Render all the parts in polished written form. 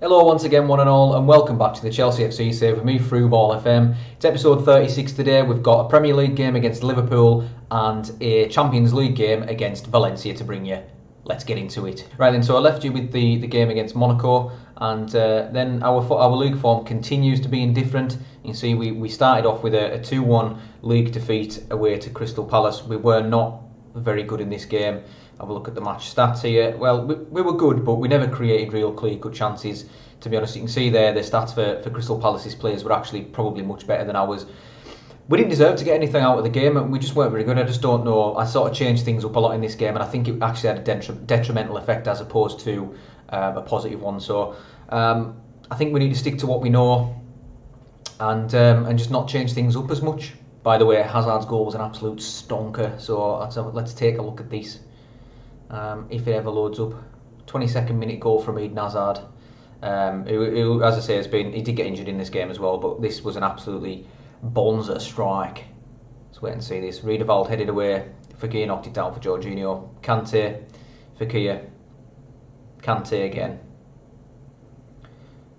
Hello once again one and all, and welcome back to the Chelsea FC Save with me, Frew FM. It's episode 36 today. We've got a Premier League game against Liverpool and a Champions League game against Valencia to bring you. Let's get into it. Right then, so I left you with the game against Monaco, and then our league form continues to be indifferent. You can see we started off with a 2-1 league defeat away to Crystal Palace. We were not very good in this game. Have a look at the match stats here. Well, we were good, but we never created real clear-cut chances. To be honest, you can see there the stats for Crystal Palace's players were actually probably much better than ours. We didn't deserve to get anything out of the game, and we just weren't very good. I just don't know. I sort of changed things up a lot in this game, and I think it actually had a detrimental effect as opposed to a positive one. So I think we need to stick to what we know and just not change things up as much. By the way, Hazard's goal was an absolute stonker, so let's take a look at this. If it ever loads up. 22nd minute goal from Eden Hazard. Who, as I say, he did get injured in this game as well, but this was an absolutely bonza strike. Let's wait and see this. Riedewald headed away. Fekir knocked it down for Jorginho. Kante, Fekir, Kante again.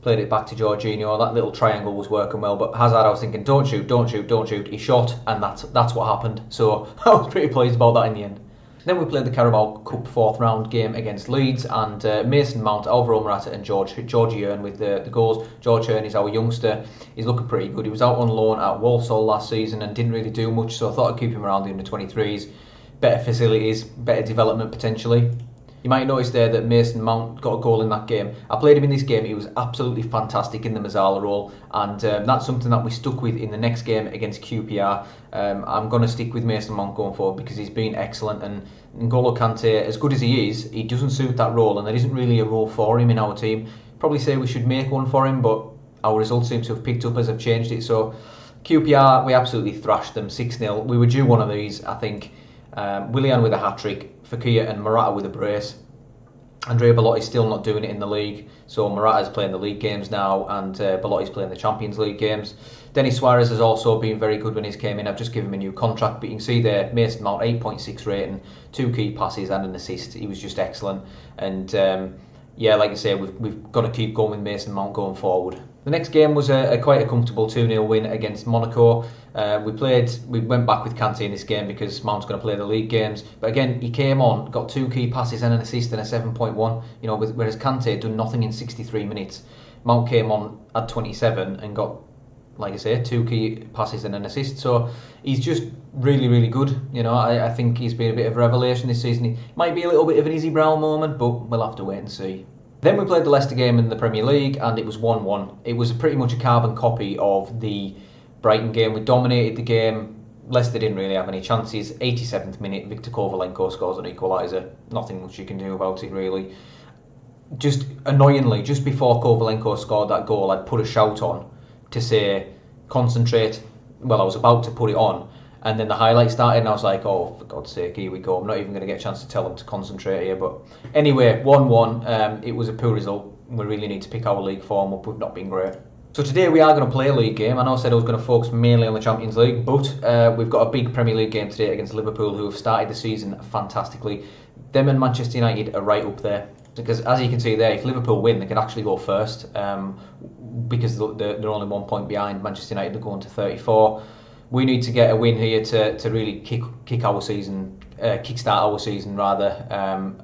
Played it back to Jorginho. That little triangle was working well, but Hazard, I was thinking, don't shoot, don't shoot, don't shoot. He shot, and that's what happened. So I was pretty pleased about that in the end. Then we played the Carabao Cup 4th round game against Leeds, and Mason Mount, Alvaro Morata and Georgie Hearn with the goals. George Hearn is our youngster. He's looking pretty good. He was out on loan at Walsall last season and didn't really do much, so I thought I'd keep him around the under-23s. Better facilities, better development potentially. You might notice there that Mason Mount got a goal in that game. I played him in this game. He was absolutely fantastic in the Mazzala role, and that's something that we stuck with in the next game against QPR. I'm going to stick with Mason Mount going forward because he's been excellent, and N'Golo Kante, as good as he is, he doesn't suit that role, and there isn't really a role for him in our team. Probably say we should make one for him, but our results seem to have picked up as I've changed it. So QPR, we absolutely thrashed them 6-0. We were due one of these, I think. Willian with a hat-trick, Fekir and Morata with a brace. Andrea Belotti's still not doing it in the league, so Morata's playing the league games now, and Belotti's playing the Champions League games. Denis Suarez has also been very good when he's came in. I've just given him a new contract, but you can see there, Mason Mount, 8.6 rating, 2 key passes and an assist. He was just excellent, and yeah, like I say, we've got to keep going with Mason Mount going forward. The next game was quite a comfortable 2-0 win against Monaco. We went back with Kante in this game because Mount's going to play the league games. But again, he came on, got 2 key passes and an assist and a 7.1. You know, whereas Kante had done nothing in 63 minutes. Mount came on at 27 and got, like I say, 2 key passes and an assist. So he's just really, really good. You know, I think he's been a bit of a revelation this season. He might be a little bit of an Izzy Brown moment, but we'll have to wait and see. Then we played the Leicester game in the Premier League, and it was 1-1. It was pretty much a carbon copy of the Brighton game. We dominated the game. Leicester didn't really have any chances. 87th minute, Viktor Kovalenko scores an equaliser. Nothing much you can do about it, really. Just annoyingly, just before Kovalenko scored that goal, I'd put a shout on to say, concentrate. Well, I was about to put it on, and then the highlight started, and I was like, oh, for God's sake, here we go. I'm not even going to get a chance to tell them to concentrate here. But anyway, 1-1. It was a poor result. We really need to pick our league form up. We've not been great. So today we are going to play a league game. I know I said I was going to focus mainly on the Champions League, but we've got a big Premier League game today against Liverpool, who have started the season fantastically. Them and Manchester United are right up there. Because as you can see there, if Liverpool win, they can actually go first, because they're only 1 point behind Manchester United. They're going to 34. We need to get a win here to really kick our season, kickstart our season rather,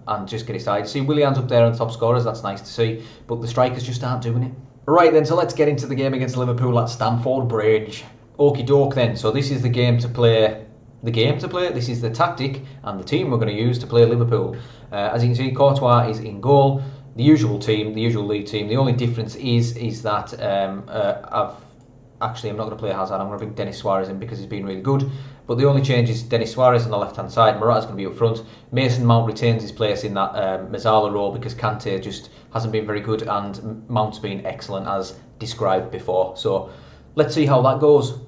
and just get it started. See, Willian's up there on top scorers. That's nice to see, but the strikers just aren't doing it. Right then, so let's get into the game against Liverpool at Stamford Bridge. Okie doke then. So this is the game to play. This is the tactic and the team we're going to use to play Liverpool. As you can see, Courtois is in goal. The usual team, the usual league team. The only difference is that I'm not going to play Hazard. I'm going to bring Denis Suarez in because he's been really good. But the only change is Denis Suarez on the left-hand side. Morata's going to be up front. Mason Mount retains his place in that Mazzala role because Kante just hasn't been very good, and Mount's been excellent as described before. So let's see how that goes.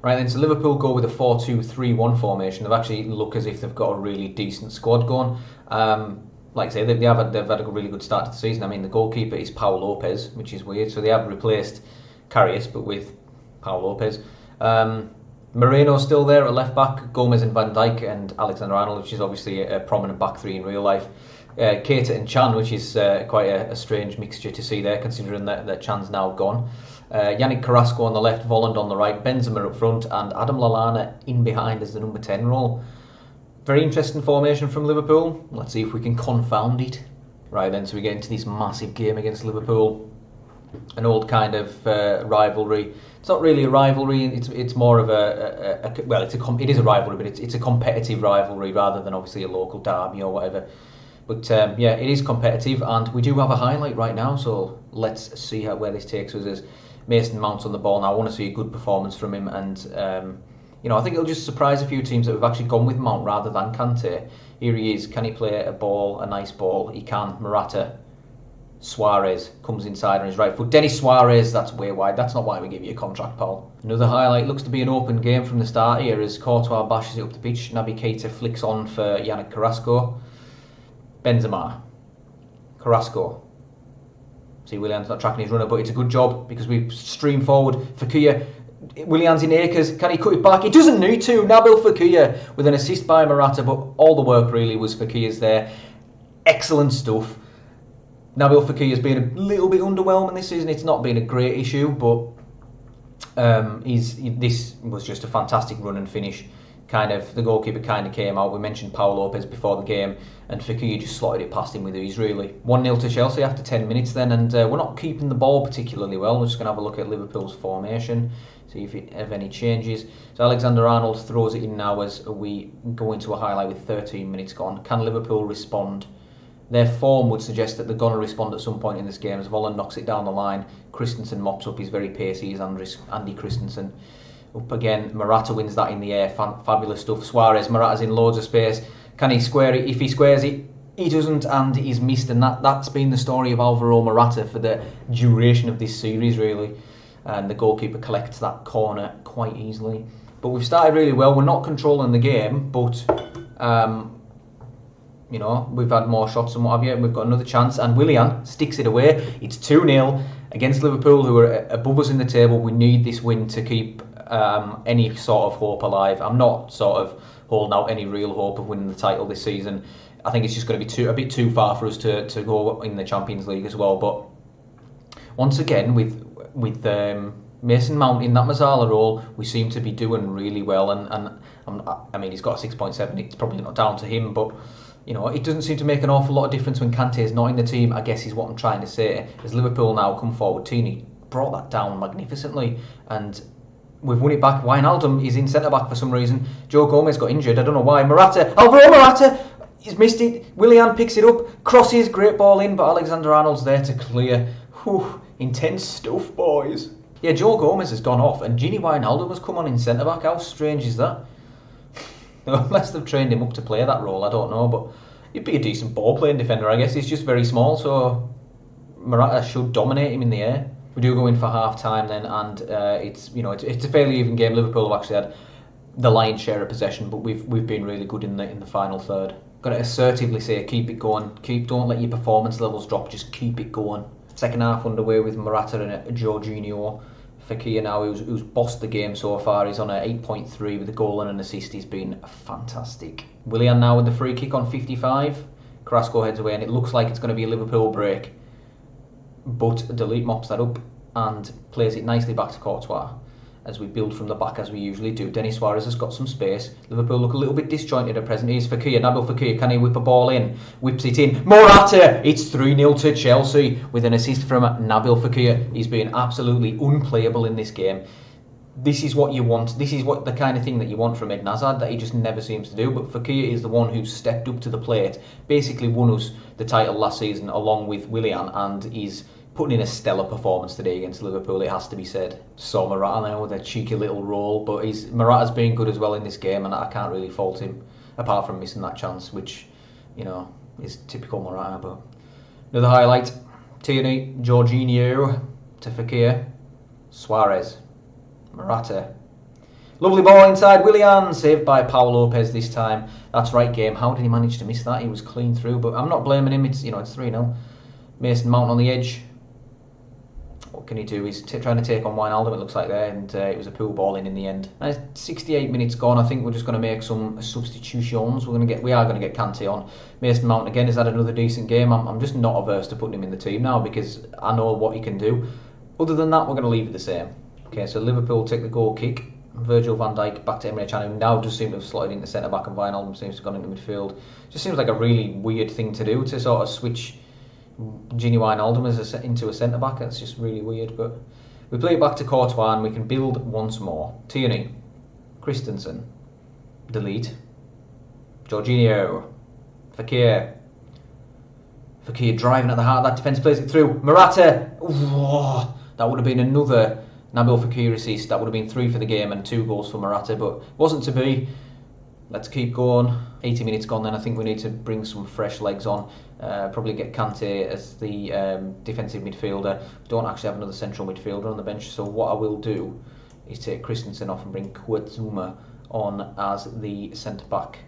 Right then, so Liverpool go with a 4-2-3-1 formation. They've actually look as if they've got a really decent squad going. Like I say, they've had a really good start to the season. I mean, the goalkeeper is Paul Lopez, which is weird. So they have replaced Karius, but with Paul Lopez. Moreno's still there at left back. Gomez and Van Dijk and Alexander-Arnold, which is obviously a prominent back three in real life. Keita and Chan, which is quite a strange mixture to see there, considering that Chan's now gone. Yannick Carrasco on the left, Volland on the right, Benzema up front, and Adam Lallana in behind as the number 10 role. Very interesting formation from Liverpool. Let's see if we can confound it. Right then, so we get into this massive game against Liverpool. An old kind of rivalry. It's not really a rivalry. It's more of it is a rivalry, but it's a competitive rivalry rather than obviously a local derby or whatever. But yeah, it is competitive, and we do have a highlight right now. So let's see where this takes us. As Mason Mount's on the ball now, I want to see a good performance from him, and I think it'll just surprise a few teams that we've actually gone with Mount rather than Kante. Here he is. Can he play a nice ball? He can. Morata. Suarez comes inside on his right foot. Denis Suarez, that's way wide. That's not why we give you a contract, pal. Another highlight. Looks to be an open game from the start here as Courtois bashes it up the pitch. Naby Keita flicks on for Yannick Carrasco. Benzema. Carrasco. See, Willian's not tracking his runner, but it's a good job because we stream forward. Fekir. Willian's in acres. Can he cut it back? He doesn't need to. Nabil Fekir with an assist by Morata, but all the work really was Fekir's there. Excellent stuff. Nabil Fekir has been a little bit underwhelming this season. It's not been a great issue, but this was just a fantastic run and finish. The goalkeeper kind of came out. We mentioned Paul Lopez before the game, and Fekir just slotted it past him with ease, really. 1-0 to Chelsea after 10 minutes then, and we're not keeping the ball particularly well. We're just going to have a look at Liverpool's formation, see if it have any changes. So Alexander-Arnold throws it in now as we go into a highlight with 13 minutes gone. Can Liverpool respond? Their form would suggest that they're going to respond at some point in this game as Volland knocks it down the line. Christensen mops up, he's very pacey, he's Andy Christensen. Up again, Morata wins that in the air, fabulous stuff. Suarez, Morata's in loads of space. Can he square it? If he squares it, he doesn't, and he's missed, and that's been the story of Alvaro Morata for the duration of this series, really. And the goalkeeper collects that corner quite easily. But we've started really well. We're not controlling the game, but we've had more shots and what have you, and we've got another chance, and Willian sticks it away. It's 2-0 against Liverpool, who are above us in the table. We need this win to keep any sort of hope alive. I'm not sort of holding out any real hope of winning the title this season. I think it's just going to be a bit too far for us to go in the Champions League as well. But once again, with Mason Mount in that Mazzala role, we seem to be doing really well. And he's got a 6.7. It's probably not down to him, but it doesn't seem to make an awful lot of difference when Kante is not in the team, I guess is what I'm trying to say. As Liverpool now come forward, Tini brought that down magnificently, and we've won it back. Wijnaldum is in centre-back for some reason. Joe Gomez got injured, I don't know why. Alvaro Morata, he's missed it. Willian picks it up, crosses, great ball in, but Alexander-Arnold's there to clear. Whew, intense stuff, boys. Yeah, Joe Gomez has gone off, and Gini Wijnaldum has come on in centre-back. How strange is that? Unless they've trained him up to play that role, I don't know, but he'd be a decent ball-playing defender, I guess. He's just very small, so Morata should dominate him in the air. We do go in for half-time then, and it's a fairly even game. Liverpool have actually had the lion's share of possession, but we've been really good in the final third. Got to assertively say, keep it going. Don't let your performance levels drop. Just keep it going. Second half underway with Morata and Jorginho. Fekir now, who's bossed the game so far, he's on a 8.3 with a goal and an assist. He's been fantastic. Willian now with the free kick on 55. Carrasco heads away, and it looks like it's going to be a Liverpool break. But Delete mops that up and plays it nicely back to Courtois as we build from the back as we usually do. Denis Suarez has got some space. Liverpool look a little bit disjointed at present. Here's Fekir, Nabil Fekir, can he whip a ball in? Whips it in. Morata! It's 3-0 to Chelsea with an assist from Nabil Fekir. He's been absolutely unplayable in this game. This is what you want. This is what the kind of thing that you want from Eden Hazard that he just never seems to do. But Fekir is the one who's stepped up to the plate, basically won us the title last season along with Willian, and he's putting in a stellar performance today against Liverpool, it has to be said. Saw Morata now with a cheeky little roll, but Morata's been good as well in this game, and I can't really fault him, apart from missing that chance, which, is typical Morata. But another highlight, Tierney, Jorginho to Fekir, Suarez, Morata. Lovely ball inside, Willian, saved by Paul Lopez this time. That's right, game. How did he manage to miss that? He was clean through, but I'm not blaming him. It's 3-0. Mason Mount on the edge. what can he do? He's trying to take on Wijnaldum, it looks like there, and it was a pool ball in the end. And 68 minutes gone. I think we're just going to make some substitutions. We are going to get Kante on. Mason Mount again has had another decent game. I'm just not averse to putting him in the team now because I know what he can do. Other than that, we're going to leave it the same. Okay, so Liverpool take the goal kick. Virgil van Dijk back to Emre Can, who now does seem to have slotted into centre back, and Wijnaldum seems to have gone into midfield. Just seems like a really weird thing to do, to sort of switch Gini Wijnaldum into a centre back. That's just really weird. But we play it back to Courtois and we can build once more. Tierney, Christensen, delete. Jorginho, Fekir driving at the heart of that defence, plays it through. Morata, ooh, that would have been another Nabil Fekir assist. That would have been 3 for the game and 2 goals for Morata, but wasn't to be. Let's keep going. 80 minutes gone then. I think we need to bring some fresh legs on. Probably get Kante as the defensive midfielder. We don't actually have another central midfielder on the bench, so what I will do is take Christensen off and bring Kurzuma on as the centre back.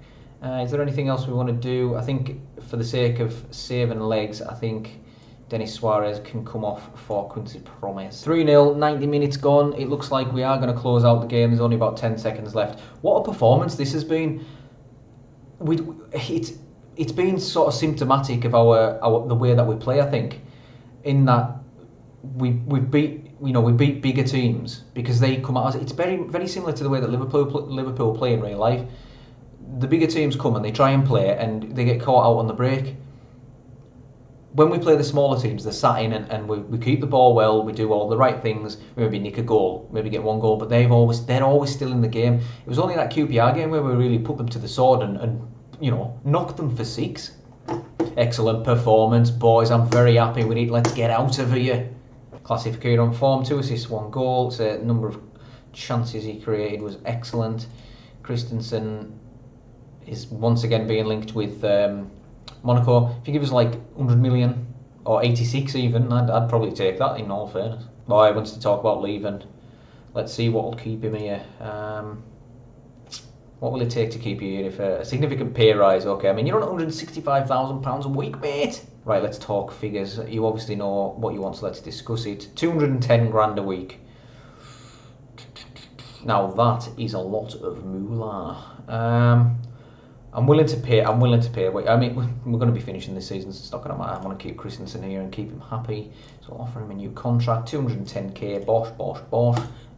Is there anything else we want to do? I think for the sake of saving legs, I think Denis Suarez can come off for Quincy Promes. 3-0, 90 minutes gone. It looks like we are going to close out the game. There's only about 10 seconds left. What a performance this has been. It's been sort of symptomatic of the way that we play, I think, in that we beat bigger teams because they come at us. It's very, very similar to the way that Liverpool play in real life. The bigger teams come and they try and play and they get caught out on the break. When we play the smaller teams, they're sat in and we keep the ball well, we do all the right things, we maybe nick a goal, maybe get 1 goal, but they're always still in the game. It was only that QPR game where we really put them to the sword and knocked them for 6. Excellent performance, boys. I'm very happy with it. Let's get out of here. Classic Fekir on form, 2 assists, 1 goal. So the number of chances he created was excellent. Christensen is once again being linked with Monaco. If you give us like 100 million or 86 even, I'd probably take that in all fairness. Boy, wants to talk about leaving. Let's see what will keep him here. What will it take to keep you here? If a significant pay rise, okay. I mean, you're on £165,000 a week, mate. Right, let's talk figures. You obviously know what you want, so let's discuss it. 210 grand a week. Now that is a lot of moolah. I'm willing to pay. I mean, we're going to be finishing this season, so it's not going to matter. I want to keep Christensen here and keep him happy. So I'll offer him a new contract, 210k. Bosh.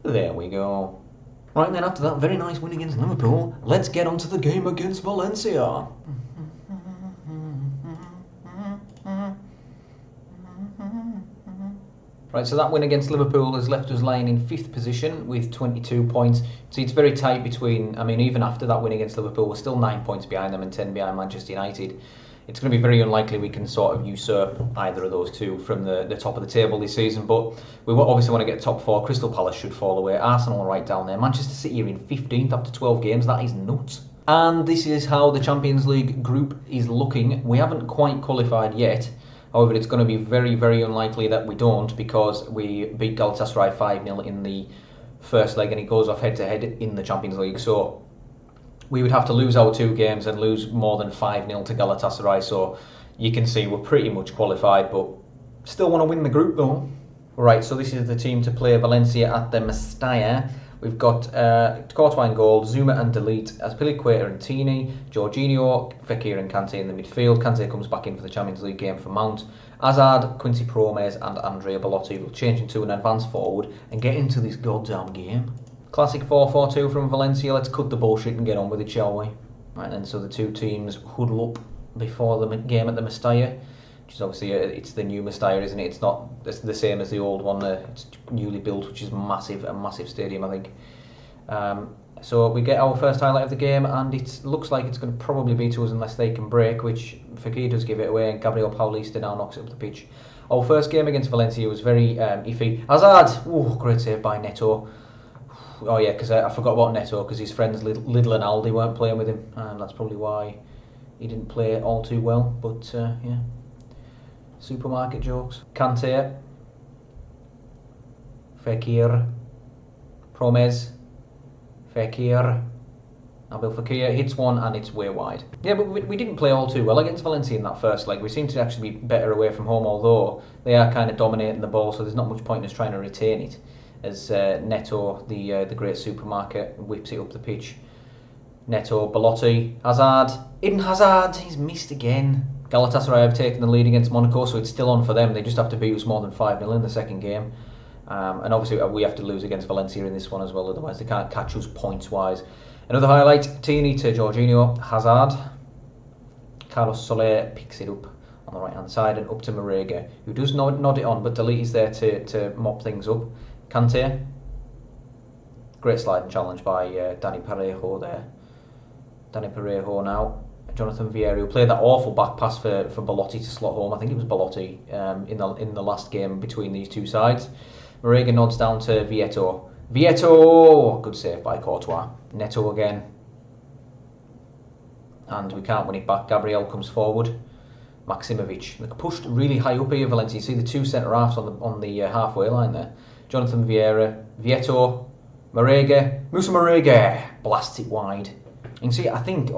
There we go. Right then, after that very nice win against Liverpool, let's get on to the game against Valencia. Right, so that win against Liverpool has left us lying in 5th position with 22 points. See, it's very tight between, I mean, even after that win against Liverpool, we're still 9 points behind them and 10 behind Manchester United. It's going to be very unlikely we can sort of usurp either of those two from the top of the table this season, but we obviously want to get top 4. Crystal Palace should fall away. Arsenal are right down there. Manchester City are in 15th after 12 games. That is nuts. And this is how the Champions League group is looking. We haven't quite qualified yet. However, it's going to be very, very unlikely that we don't because we beat Galatasaray 5-0 in the first leg and it goes off head-to-head in the Champions League. So we would have to lose our 2 games and lose more than 5-0 to Galatasaray. So you can see we're pretty much qualified, but still want to win the group though. Right, so this is the team to play Valencia at the Mestalla. We've got Courtois in goal, Zuma and Delete, Azpilicueta and Tierney, Jorginho, Fekir and Kante in the midfield. Kante comes back in for the Champions League game for Mount. Hazard, Quincy Promes and Andrea Belotti will change into an advance forward and get into this goddamn game. Classic 4-4-2 from Valencia. Let's cut the bullshit and get on with it, shall we? Right then, so the 2 teams huddle up before the game at the Mestalla, which is obviously it's the new Mestalla, isn't it? It's the same as the old one. It's newly built, which is massive, a massive stadium, I think. So we get our first highlight of the game, and it looks like it's going to probably be to us unless they can break, which Fekir does give it away, and Gabriel Paulista now knocks it up the pitch. Our first game against Valencia was very iffy. Hazard, great save by Neto. Oh yeah, because I forgot about Neto, because his friends Lidl and Aldi weren't playing with him, and that's probably why he didn't play all too well. But yeah. Supermarket jokes. Kante, Fekir, Promes, Fekir, Nabil Fekir hits one and it's way wide. Yeah, but we didn't play all too well against Valencia in that first leg. We seem to actually be better away from home, although they are kind of dominating the ball, so there's not much point in us trying to retain it. As Neto, the great supermarket, whips it up the pitch. Neto, Belotti, Hazard, Eden Hazard, he's missed again. Galatasaray have taken the lead against Monaco, so it's still on for them. They just have to beat us more than 5-0 in the second game. And obviously we have to lose against Valencia in this one as well, otherwise they can't catch us points-wise. Another highlight, Tierney to Jorginho, Hazard. Carlos Soler picks it up on the right-hand side and up to Marega, who does nod it on, but Delete is there to mop things up. Kante. Great sliding challenge by Dani Parejo there. Dani Parejo now. Jonathan Vieira, who played that awful back pass for Belotti to slot home. I think it was Belotti in the last game between these two sides. Marega nods down to Vieto. Vieto! Good save by Courtois. Neto again. And we can't win it back. Gabriel comes forward. Maximovic. They're pushed really high up here, Valencia. You see the two centre-halves on the halfway line there. Jonathan Vieira. Vieto. Marega. Musa Marega blasts it wide. You can see, I think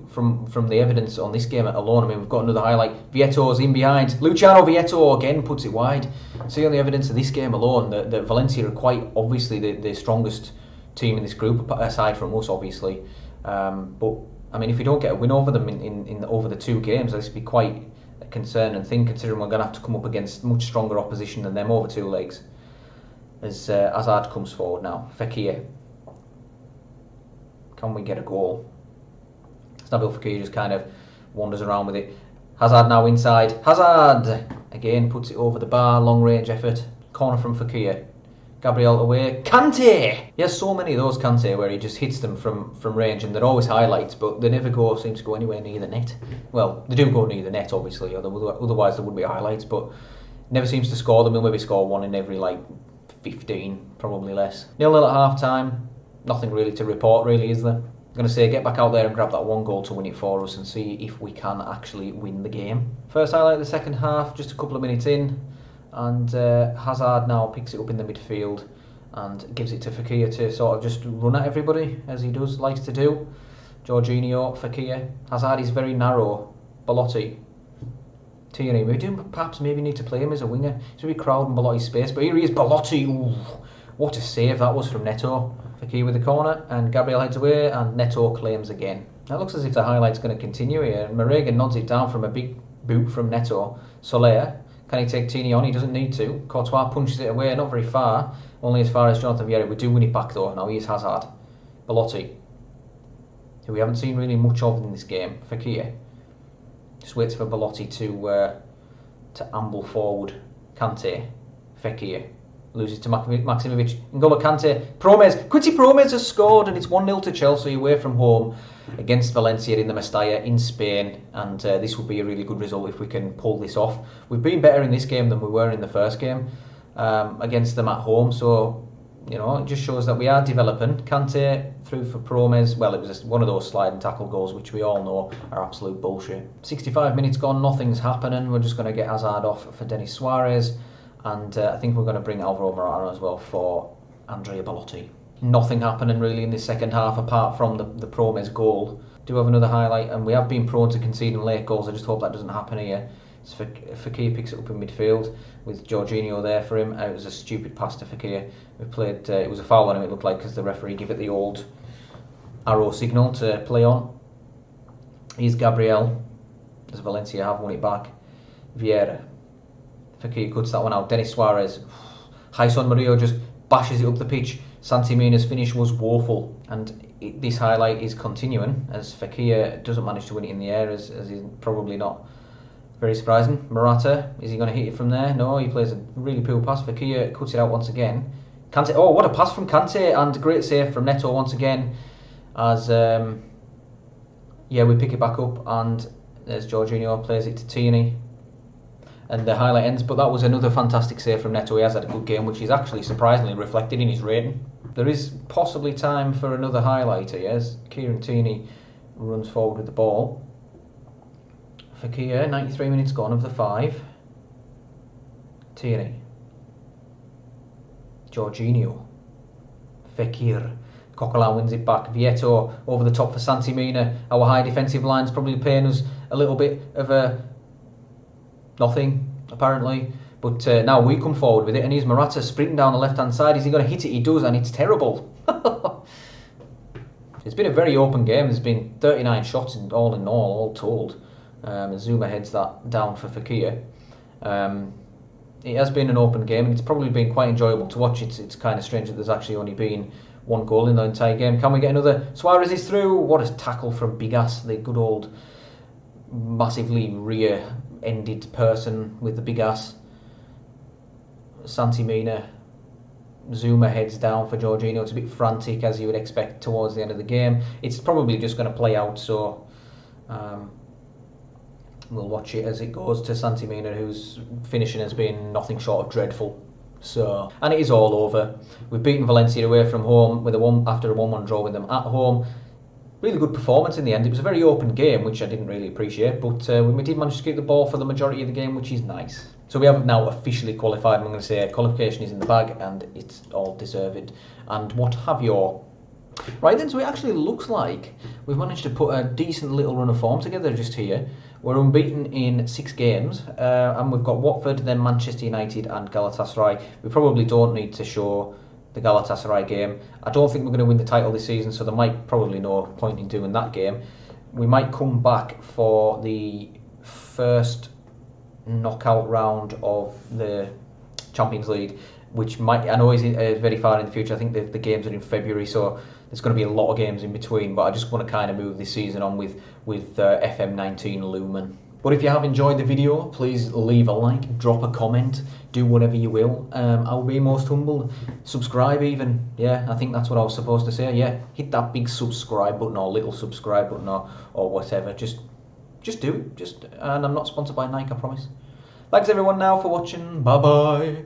from the evidence on this game alone, we've got another highlight. Vieto's in behind. Luciano Vieto again puts it wide. See on the evidence of this game alone that Valencia are quite obviously the strongest team in this group, aside from us, obviously. But if we don't get a win over them over the two games, this would be quite a concerning thing, considering we're going to have to come up against much stronger opposition than them over two legs. As Hazard comes forward now. Fekir. Can we get a goal? Nabil Fekir just kind of wanders around with it. Hazard now inside. Hazard again puts it over the bar. Long range effort. Corner from Fekir. Gabriel away. Kante! He has so many of those, Kante, where he just hits them from range, and they're always highlights, but they never seem to go anywhere near the net. Well, they do go near the net, obviously, otherwise there would be highlights, but never seems to score them. He'll maybe score one in every 15, probably less. 0-0 at half time. Nothing really to report, really, is there? I'm going to say get back out there and grab that one goal to win it for us and see if we can actually win the game. First highlight of the second half, just a couple of minutes in, and Hazard now picks it up in the midfield and gives it to Fekir to sort of just run at everybody, as he likes to do. Jorginho, Fekir. Hazard is very narrow. Belotti. Tierney. We do perhaps maybe need to play him as a winger. He's really crowding Belotti's space, but here he is, Belotti. Ooh, what a save that was from Neto. Fekir with the corner, and Gabriel heads away, and Neto claims again. It looks as if the highlight's going to continue here, and Marega nods it down from a big boot from Neto. Soler, can he take Tierney on? He doesn't need to. Courtois punches it away, not very far, only as far as Jonathan Vieira. We do win it back though. Now here's Hazard. Belotti, who we haven't seen really much of in this game. Fekir just waits for Belotti to amble forward. Kante, Fekir. Loses to Maximovic. N'Golo Kante. Quincy Promes has scored, and it's 1-0 to Chelsea away from home against Valencia in the Mestalla in Spain. And this would be a really good result if we can pull this off. We've been better in this game than we were in the first game against them at home. So, it just shows that we are developing. Kante through for Promes. Well, it was just one of those sliding tackle goals, which we all know are absolute bullshit. 65 minutes gone, nothing's happening. We're just going to get Hazard off for Denis Suarez. And I think we're going to bring Alvaro Morata as well for Andrea Belotti. Nothing happening really in this second half apart from the Promes goal. Do have another highlight, and we have been prone to conceding late goals. I just hope that doesn't happen here. Fekir picks it up in midfield with Jorginho there for him. It was a stupid pass to Fekir. We played. It was a foul on him, it looked like, because the referee gave it the old arrow signal to play on. Here's Gabriel, as Valencia have won it back. Vieira. Fekir cuts that one out. Denis Suarez. Jason Murillo just bashes it up the pitch. Santi Mina's finish was woeful. And this highlight is continuing as Fekir doesn't manage to win it in the air, as he's probably not very surprising. Morata, is he going to hit it from there? No, he plays a really poor pass. Fekir cuts it out once again. Kante, oh, what a pass from Kante, and great save from Neto once again. As, we pick it back up, and there's Jorginho, plays it to Tierney. And the highlight ends, but that was another fantastic save from Neto. He has had a good game, which is actually surprisingly reflected in his rating. There is possibly time for another highlight here, as Kieran Tierney runs forward with the ball. Fekir, 93 minutes gone of the 5. Tierney. Jorginho. Fekir. Coquelin wins it back. Vieto over the top for Santi Mina. Our high defensive line's probably paying us a little bit of a nothing, apparently. But now we come forward with it, and here's Morata sprinting down the left-hand side. Is he going to hit it? He does, and it's terrible. It's been a very open game. There's been 39 shots all told. Zuma heads that down for Fekir. It has been an open game, and it's probably been quite enjoyable to watch. It's kind of strange that there's actually only been one goal in the entire game. Can we get another? Suarez is through. What a tackle from Big Ass, the good old massively rear-ended person with the big ass. Santi Mina. Zuma heads down for Jorginho. It's a bit frantic, as you would expect towards the end of the game. It's probably just going to play out, so we'll watch it as it goes to Santi Mina, whose finishing has been nothing short of dreadful. So, and it is all over. We've beaten Valencia away from home with after a 1-1 draw with them at home. Really good performance in the end. It was a very open game, which I didn't really appreciate, but we did manage to keep the ball for the majority of the game, which is nice. So we have now officially qualified. I'm going to say qualification is in the bag, and it's all deserved. And what have you? Right then, so it actually looks like we've managed to put a decent little run of form together just here. We're unbeaten in 6 games, and we've got Watford, then Manchester United and Galatasaray. We probably don't need to show the Galatasaray game. I don't think we're going to win the title this season, so there might probably no point in doing that game. We might come back for the first knockout round of the Champions League, which might, I know is very far in the future. I think the games are in February, so there's going to be a lot of games in between, but I just want to kind of move this season on with FM19 Lumen. But if you have enjoyed the video, please leave a like, drop a comment, do whatever you will. I'll be most humbled. Subscribe even. Yeah, I think that's what I was supposed to say. Yeah, hit that big subscribe button or little subscribe button or whatever. Just do it. And I'm not sponsored by Nike, I promise. Thanks everyone now for watching. Bye bye.